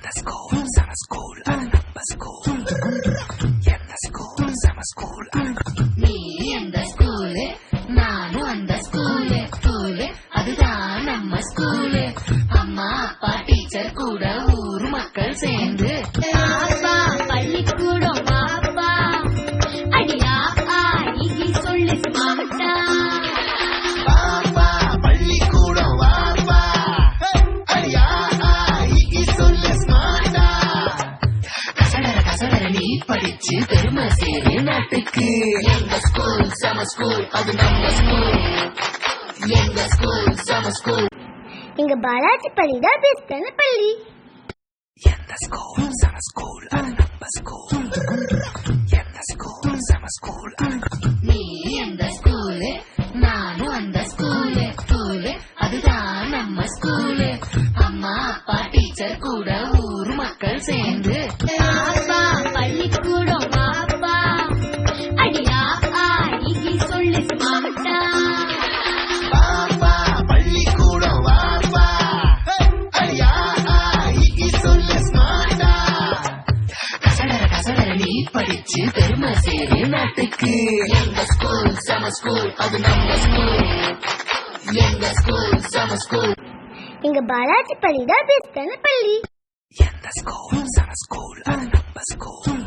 எந்த ஸ்கூல் சம ஸ்கூல் அது நம்ம ஸ்கூல். எந்த ஸ்கூல் சம ஸ்கூல் நீ எந்த ஸ்கூலு நானும் அந்த ஸ்கூலு ஸ்கூலு அதுதான் நம்ம ஸ்கூலு. அம்மா அப்பா டீச்சர் கூட ஊர் மக்கள் சேர்ந்து அப்பா பள்ளிக்கூடம் பாப்பா அடியா ஆகி சொல்லு மாட்டா. பாப்பா பள்ளிக்கூடம் வாப்பா அடியா ஆகி சொல்லு ஸ்மார்ட்டா. கசடர கசடர நீ படிச்சு பெருமை சேரு நாட்டுக்கு. எங்க ஸ்கூல் சம ஸ்கூல் அது நம்ம ஸ்கூல். எங்க ஸ்கூல் சம ஸ்கூல். எங்க பாலாஜி பள்ளி தான் பெஸ்டான பள்ளி. எந்த ஸ்கூல் சம ஸ்கூல் அது நம்ம ஸ்கூல். எந்த ஸ்கூல் சம ஸ்கூல் நீ எந்த ஸ்கூலு நானும் அந்த ஸ்கூலு ஸ்கூலு அதுதான் நம்ம ஸ்கூலு. அம்மா அப்பா டீச்சர் கூட ஊர் மக்கள் சேர்ந்து அப்பா பள்ளிக்கூடம் பாப்பா அடியா ஆகி சொல்லு மாட்டா. பாப்பா பள்ளிக்கூடம் வாப்பா அடியா ஆகி சொல்லு ஸ்மார்ட்டா. கசடர கசடர நீ படிச்சு பெருமை சேரு நாட்டுக்கு. எங்க ஸ்கூல் சம ஸ்கூல் அது நம்ம ஸ்கூல். எங்க ஸ்கூல் சம ஸ்கூல். எங்க பாலாஜி பள்ளி தான் பெஸ்டான பள்ளி. எந்த ஸ்கூல் சம ஸ்கூல் அது நம்ம ஸ்கூல்.